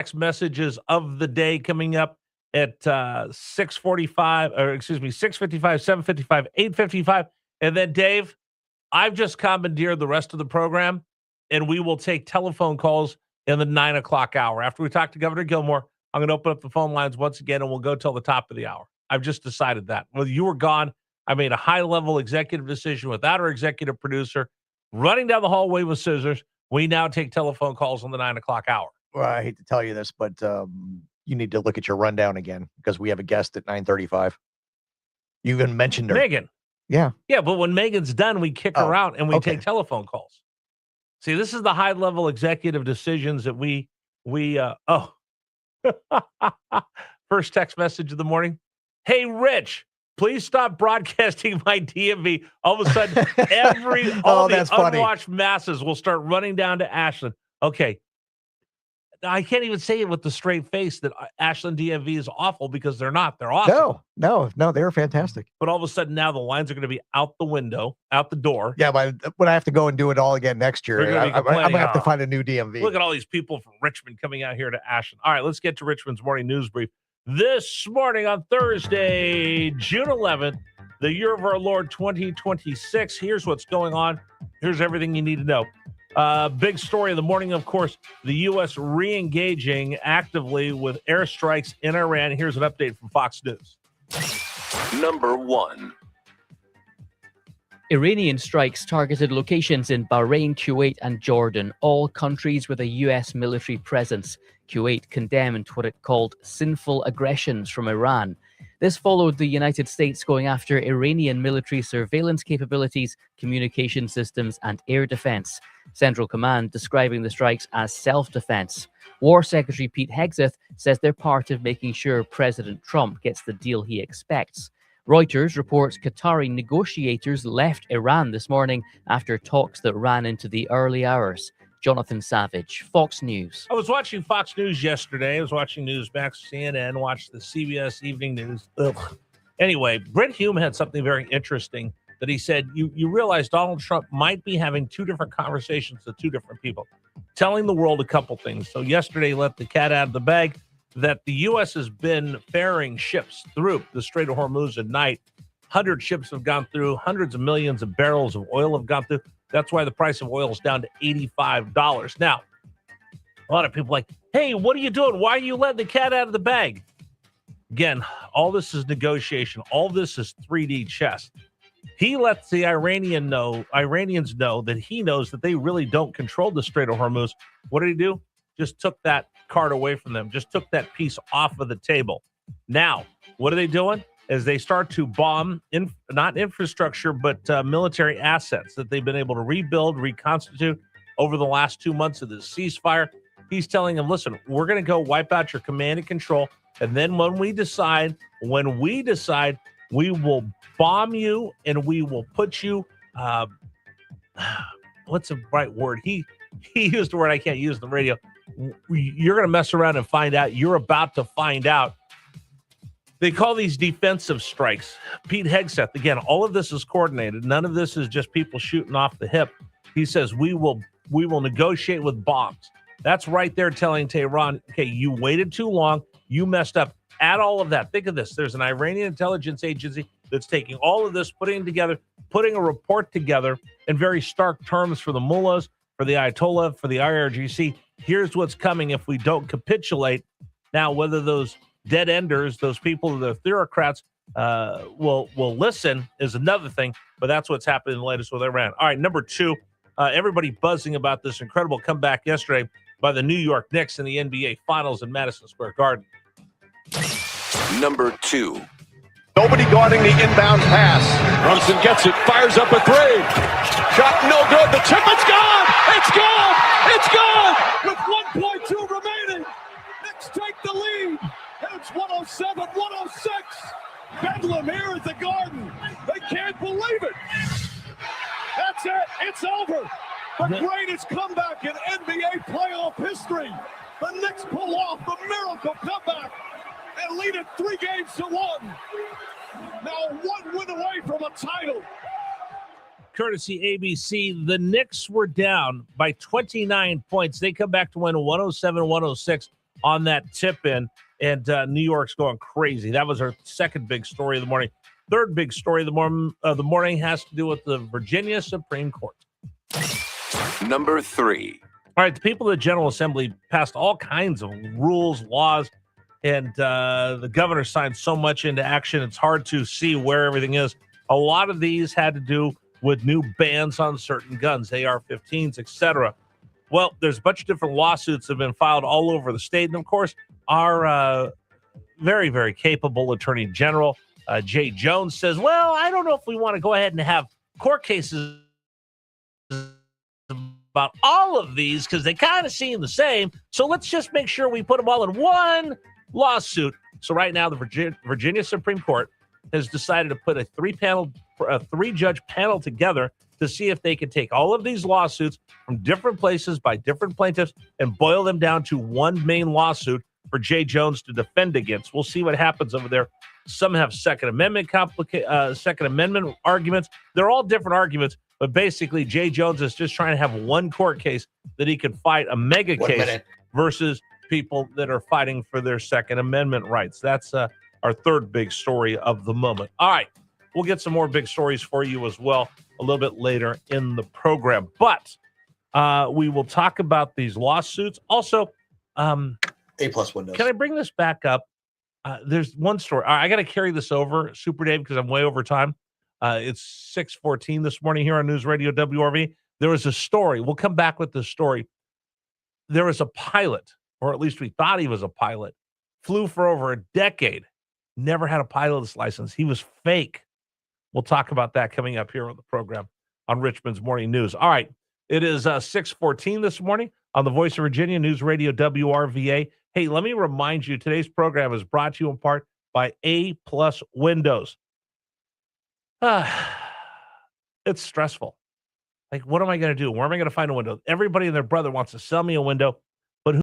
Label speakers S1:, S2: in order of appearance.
S1: Text messages of the day coming up at 6:45, or excuse me, 6:55, 7:55, 8:55. And then, Dave, I've just commandeered the rest of the program, and we will take telephone calls in the 9 o'clock hour. After we talk to Governor Gilmore, I'm going to open up the phone lines once again, and we'll go till the top of the hour. I've just decided that. Well, you were gone. I made a high-level executive decision without our executive producer running down the hallway with scissors. We now take telephone calls on the 9 o'clock hour.
S2: Well, I hate to tell you this, but you need to look at your rundown again because we have a guest at 9:35. You even mentioned her.
S1: Megan.
S2: Yeah.
S1: Yeah, but when Megan's done, we kick her out and we take telephone calls. See, this is the high-level executive decisions that we First text message of the morning. Hey, Rich, please stop broadcasting my DMV. All of a sudden, all the unwatched masses will start running down to Ashland. Okay. I can't even say it with the straight face that Ashland DMV is awful because they're not. They're awesome.
S2: No, they're fantastic.
S1: But all of a sudden now the lines are going to be out the window, out the door.
S2: Yeah, but when I have to go and do it all again next year, I'm going to have to find a new DMV.
S1: Look at all these people from Richmond coming out here to Ashland. All right, let's get to Richmond's morning news brief. This morning on Thursday, June 11th, the year of our Lord 2026. Here's what's going on. Here's everything you need to know. Big story of the morning, of course, the U.S. re-engaging actively with airstrikes in Iran. Here's an update from Fox News.
S3: Number 1.
S4: Iranian strikes targeted locations in Bahrain, Kuwait, and Jordan, all countries with a U.S. military presence. Kuwait condemned what it called sinful aggressions from Iran. This followed the United States going after Iranian military surveillance capabilities, communication systems, and air defense. Central Command describing the strikes as self-defense. War Secretary Pete Hegseth says they're part of making sure President Trump gets the deal he expects. Reuters reports Qatari negotiators left Iran this morning after talks that ran into the early hours. Jonathan Savage, Fox News.
S1: I was watching Fox News yesterday. I was watching Newsmax, CNN, watched the CBS Evening News. Ugh. Anyway, Brent Hume had something very interesting that he said, you realize Donald Trump might be having two different conversations with two different people, telling the world a couple things. So yesterday, let the cat out of the bag, that the U.S. has been ferrying ships through the Strait of Hormuz at night. 100 ships have gone through. Hundreds of millions of barrels of oil have gone through. That's why the price of oil is down to $85. Now, a lot of people are like, hey, what are you doing? Why are you letting the cat out of the bag? Again, all this is negotiation. All this is 3D chess. He lets the Iranians know that he knows that they really don't control the Strait of Hormuz. What did he do? Just took that card away from them. Just took that piece off of the table. Now, what are they doing? As they start to bomb, not infrastructure, but military assets that they've been able to rebuild, reconstitute over the last 2 months of this ceasefire. He's telling them, listen, we're going to go wipe out your command and control. And then when we decide, we will bomb you and we will put you, what's the right word? He used the word I can't use on the radio. You're going to mess around and find out. You're about to find out. They call these defensive strikes. Pete Hegseth, again, all of this is coordinated. None of this is just people shooting off the hip. He says, we will negotiate with bombs. That's right there telling Tehran, okay, you waited too long. You messed up. Add all of that. Think of this. There's an Iranian intelligence agency that's taking all of this, putting a report together in very stark terms for the mullahs, for the Ayatollah, for the IRGC. Here's what's coming if we don't capitulate. Now, whether those dead enders, those people, the theocrats, will listen is another thing, but that's what's happening in the latest with Iran. All right, number 2, everybody buzzing about this incredible comeback yesterday by the New York Knicks in the NBA Finals in Madison Square Garden.
S3: Number 2.
S5: Nobody guarding the inbound pass. Brunson gets it, fires up a 3. Shot no good, the tip, it's gone! It's gone! It's gone! With 1.2 remaining, Knicks take the lead. And it's 107-106. Bedlam here at the Garden. They can't believe it. That's it. It's over. The greatest comeback in NBA playoff history. The Knicks pull off the miracle comeback and lead it 3-1. Now 1 win away from a title.
S1: Courtesy ABC, the Knicks were down by 29 points. They come back to win 107-106. on that tip-in, and New York's going crazy. That was our second big story of the morning. Third big story of the morning has to do with the Virginia Supreme Court.
S3: Number 3.
S1: All right, the people of the General Assembly passed all kinds of rules, laws, and the governor signed so much into action, it's hard to see where everything is. A lot of these had to do with new bans on certain guns, AR-15s, etc. Well, there's a bunch of different lawsuits that have been filed all over the state, and of course, our very, very capable Attorney General, Jay Jones, says, well, I don't know if we want to go ahead and have court cases about all of these because they kind of seem the same. So let's just make sure we put them all in one lawsuit. So right now, the Virginia Supreme Court has decided to put a three-judge panel together to see if they can take all of these lawsuits from different places by different plaintiffs and boil them down to one main lawsuit for Jay Jones to defend against. We'll see what happens over there. Some have Second Amendment arguments. They're all different arguments, but basically Jay Jones is just trying to have one court case that he can fight a mega case versus people that are fighting for their Second Amendment rights. That's our third big story of the moment. All right, we'll get some more big stories for you as well a little bit later in the program. But we will talk about these lawsuits. Also,
S2: A+ windows.
S1: can I bring this back up? There's one story. I got to carry this over, Super Dave, because I'm way over time. It's 6:14 this morning here on News Radio WRV. There was a story. We'll come back with this story. There was a pilot, or at least we thought he was a pilot, flew for over a decade, never had a pilot's license. He was fake. We'll talk about that coming up here on the program on Richmond's Morning News. All right. It is 6:14 this morning on the Voice of Virginia, News Radio WRVA. Hey, let me remind you, today's program is brought to you in part by A+ Windows. It's stressful. Like, what am I going to do? Where am I going to find a window? Everybody and their brother wants to sell me a window.